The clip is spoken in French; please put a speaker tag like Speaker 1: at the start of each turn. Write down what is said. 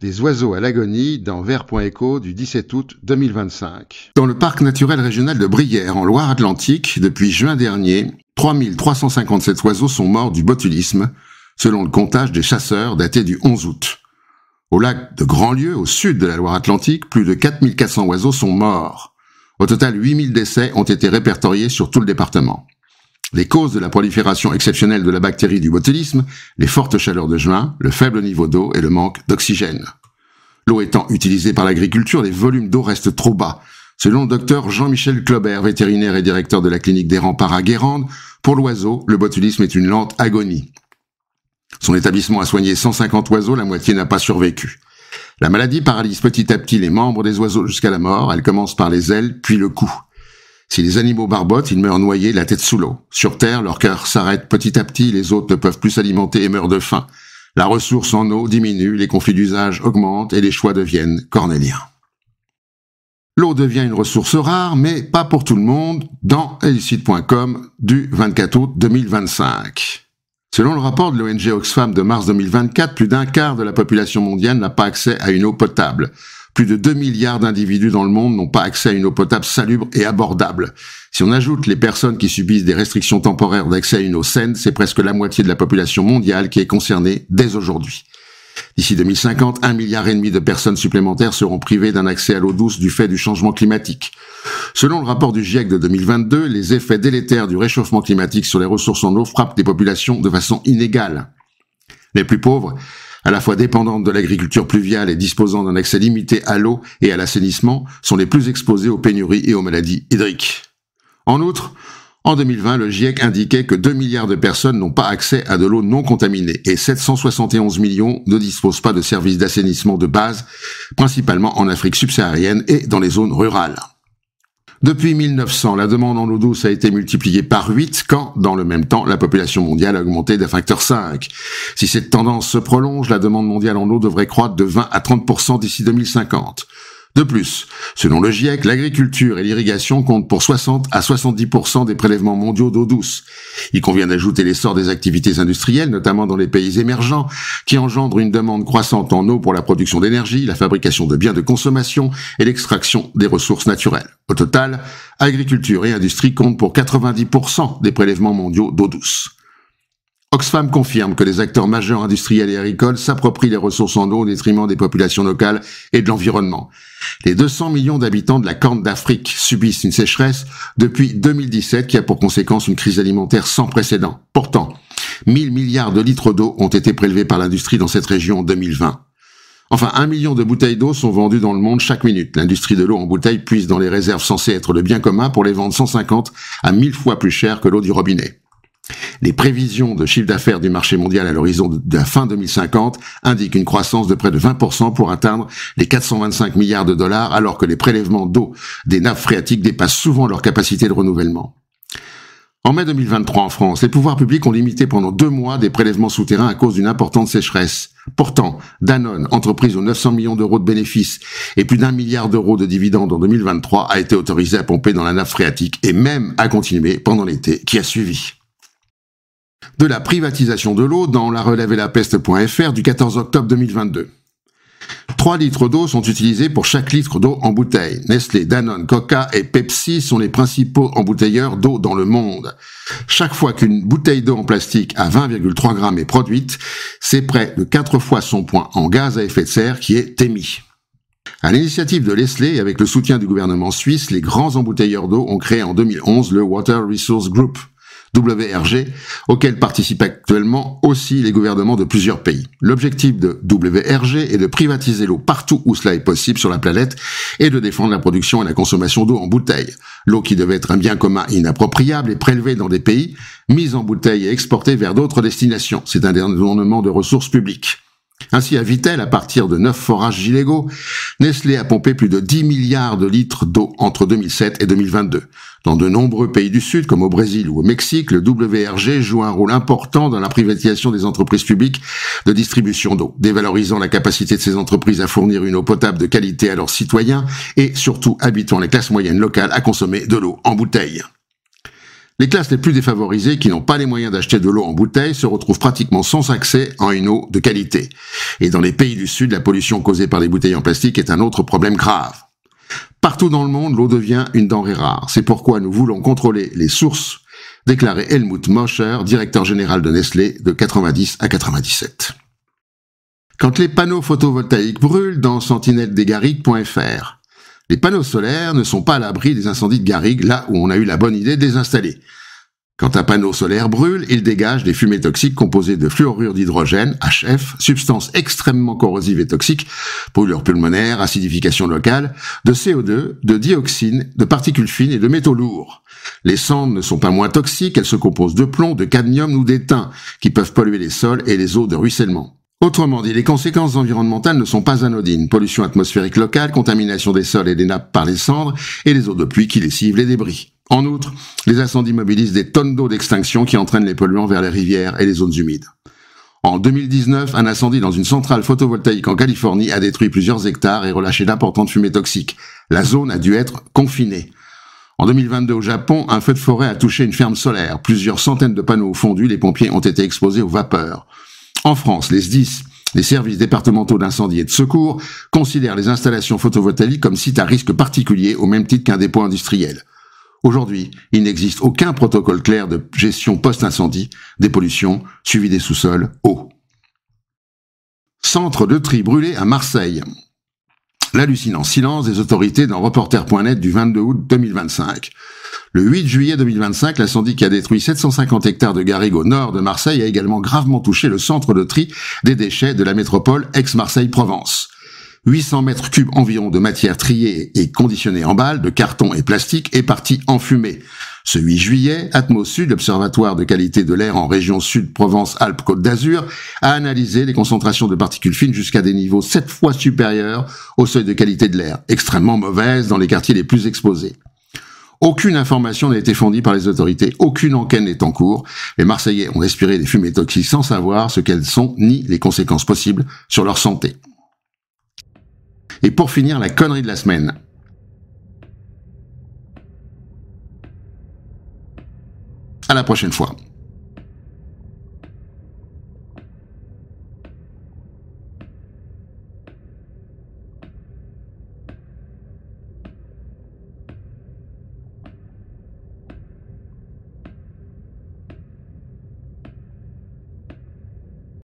Speaker 1: Des oiseaux à l'agonie dans Vert.eco du 17 août 2025. Dans le parc naturel régional de Brière, en Loire-Atlantique, depuis juin dernier, 3357 oiseaux sont morts du botulisme, selon le comptage des chasseurs daté du 11 août. Au lac de Grandlieu, au sud de la Loire-Atlantique, plus de 4400 oiseaux sont morts. Au total, 8000 décès ont été répertoriés sur tout le département. Les causes de la prolifération exceptionnelle de la bactérie du botulisme, les fortes chaleurs de juin, le faible niveau d'eau et le manque d'oxygène. L'eau étant utilisée par l'agriculture, les volumes d'eau restent trop bas. Selon le docteur Jean-Michel Claubert, vétérinaire et directeur de la clinique des Remparts à Guérande, pour l'oiseau, le botulisme est une lente agonie. Son établissement a soigné 150 oiseaux, la moitié n'a pas survécu. La maladie paralyse petit à petit les membres des oiseaux jusqu'à la mort. Elle commence par les ailes, puis le cou. Si les animaux barbotent, ils meurent noyés, la tête sous l'eau. Sur Terre, leur cœur s'arrête petit à petit, les autres ne peuvent plus s'alimenter et meurent de faim. La ressource en eau diminue, les conflits d'usage augmentent et les choix deviennent cornéliens. L'eau devient une ressource rare, mais pas pour tout le monde, dans Helicide.com du 24 août 2025. Selon le rapport de l'ONG Oxfam de mars 2024, plus d'un quart de la population mondiale n'a pas accès à une eau potable. Plus de 2 milliards d'individus dans le monde n'ont pas accès à une eau potable salubre et abordable. Si on ajoute les personnes qui subissent des restrictions temporaires d'accès à une eau saine, c'est presque la moitié de la population mondiale qui est concernée dès aujourd'hui. D'ici 2050, 1,5 milliard de personnes supplémentaires seront privées d'un accès à l'eau douce du fait du changement climatique. Selon le rapport du GIEC de 2022, les effets délétères du réchauffement climatique sur les ressources en eau frappent les populations de façon inégale. Les plus pauvres, à la fois dépendantes de l'agriculture pluviale et disposant d'un accès limité à l'eau et à l'assainissement, sont les plus exposées aux pénuries et aux maladies hydriques. En outre, en 2020, le GIEC indiquait que 2 milliards de personnes n'ont pas accès à de l'eau non contaminée et 771 millions ne disposent pas de services d'assainissement de base, principalement en Afrique subsaharienne et dans les zones rurales. Depuis 1900, la demande en eau douce a été multipliée par 8 quand, dans le même temps, la population mondiale a augmenté d'un facteur 5. Si cette tendance se prolonge, la demande mondiale en eau devrait croître de 20 à 30% d'ici 2050. De plus, selon le GIEC, l'agriculture et l'irrigation comptent pour 60 à 70% des prélèvements mondiaux d'eau douce. Il convient d'ajouter l'essor des activités industrielles, notamment dans les pays émergents, qui engendrent une demande croissante en eau pour la production d'énergie, la fabrication de biens de consommation et l'extraction des ressources naturelles. Au total, agriculture et industrie comptent pour 90% des prélèvements mondiaux d'eau douce. Oxfam confirme que les acteurs majeurs industriels et agricoles s'approprient les ressources en eau au détriment des populations locales et de l'environnement. Les 200 millions d'habitants de la Corne d'Afrique subissent une sécheresse depuis 2017 qui a pour conséquence une crise alimentaire sans précédent. Pourtant, 1000 milliards de litres d'eau ont été prélevés par l'industrie dans cette région en 2020. Enfin, 1 million de bouteilles d'eau sont vendues dans le monde chaque minute. L'industrie de l'eau en bouteille puise dans les réserves censées être le bien commun pour les vendre 150 à 1000 fois plus cher que l'eau du robinet. Les prévisions de chiffre d'affaires du marché mondial à l'horizon de la fin 2050 indiquent une croissance de près de 20% pour atteindre les 425 milliards de dollars, alors que les prélèvements d'eau des nappes phréatiques dépassent souvent leur capacité de renouvellement. En mai 2023 en France, les pouvoirs publics ont limité pendant 2 mois des prélèvements souterrains à cause d'une importante sécheresse. Pourtant, Danone, entreprise aux 900 millions d'euros de bénéfices et plus d'1 milliard d'euros de dividendes en 2023, a été autorisé à pomper dans la nappe phréatique et même à continuer pendant l'été qui a suivi. De la privatisation de l'eau dans la relève-et-la-peste.fr du 14 octobre 2022. 3 litres d'eau sont utilisés pour chaque litre d'eau en bouteille. Nestlé, Danone, Coca et Pepsi sont les principaux embouteilleurs d'eau dans le monde. Chaque fois qu'une bouteille d'eau en plastique à 20,3 grammes est produite, c'est près de 4 fois son poids en gaz à effet de serre qui est émis. À l'initiative de Nestlé et avec le soutien du gouvernement suisse, les grands embouteilleurs d'eau ont créé en 2011 le Water Resource Group, WRG, auquel participent actuellement aussi les gouvernements de plusieurs pays. L'objectif de WRG est de privatiser l'eau partout où cela est possible sur la planète et de défendre la production et la consommation d'eau en bouteille. L'eau qui devait être un bien commun inappropriable est prélevée dans des pays, mise en bouteille et exportée vers d'autres destinations. C'est un détournement de ressources publiques. Ainsi, à Vittel, à partir de 9 forages illégaux, Nestlé a pompé plus de 10 milliards de litres d'eau entre 2007 et 2022. Dans de nombreux pays du Sud, comme au Brésil ou au Mexique, le WRG joue un rôle important dans la privatisation des entreprises publiques de distribution d'eau, dévalorisant la capacité de ces entreprises à fournir une eau potable de qualité à leurs citoyens et surtout habituant les classes moyennes locales à consommer de l'eau en bouteille. Les classes les plus défavorisées, qui n'ont pas les moyens d'acheter de l'eau en bouteille, se retrouvent pratiquement sans accès à une eau de qualité. Et dans les pays du Sud, la pollution causée par les bouteilles en plastique est un autre problème grave. Partout dans le monde, l'eau devient une denrée rare. C'est pourquoi nous voulons contrôler les sources, déclarait Helmut Moscher, directeur général de Nestlé de 90 à 97. Quand les panneaux photovoltaïques brûlent dans sentinelle-des-garrigues.fr, les panneaux solaires ne sont pas à l'abri des incendies de garrigues là où on a eu la bonne idée de les installer. Quand un panneau solaire brûle, il dégage des fumées toxiques composées de fluorure d'hydrogène, HF, substance extrêmement corrosive et toxique, brûlure pulmonaire, acidification locale, de CO2, de dioxine, de particules fines et de métaux lourds. Les cendres ne sont pas moins toxiques, elles se composent de plomb, de cadmium ou d'étain, qui peuvent polluer les sols et les eaux de ruissellement. Autrement dit, les conséquences environnementales ne sont pas anodines. Pollution atmosphérique locale, contamination des sols et des nappes par les cendres et les eaux de pluie qui lessivent les débris. En outre, les incendies mobilisent des tonnes d'eau d'extinction qui entraînent les polluants vers les rivières et les zones humides. En 2019, un incendie dans une centrale photovoltaïque en Californie a détruit plusieurs hectares et relâché d'importantes fumées toxiques. La zone a dû être confinée. En 2022, au Japon, un feu de forêt a touché une ferme solaire. Plusieurs centaines de panneaux ont fondu, les pompiers ont été exposés aux vapeurs. En France, les SDIS, les services départementaux d'incendie et de secours, considèrent les installations photovoltaïques comme sites à risque particulier au même titre qu'un dépôt industriel. Aujourd'hui, il n'existe aucun protocole clair de gestion post-incendie, des pollutions, suivi des sous-sols, eau. Centre de tri brûlé à Marseille. L'hallucinant silence des autorités dans Reporter.net du 22 août 2025. Le 8 juillet 2025, l'incendie qui a détruit 750 hectares de garrigues au nord de Marseille a également gravement touché le centre de tri des déchets de la métropole Aix-Marseille-Provence. 800 mètres cubes environ de matière triée et conditionnée en balles, de carton et plastique est parti en fumée. Ce 8 juillet, Atmos Sud, l'Observatoire de qualité de l'air en région Sud Provence-Alpes-Côte d'Azur, a analysé les concentrations de particules fines jusqu'à des niveaux 7 fois supérieurs au seuil de qualité de l'air, extrêmement mauvaise dans les quartiers les plus exposés. Aucune information n'a été fournie par les autorités, aucune enquête n'est en cours. Les Marseillais ont respiré des fumées toxiques sans savoir ce qu'elles sont ni les conséquences possibles sur leur santé. Et pour finir, la connerie de la semaine. À la prochaine fois.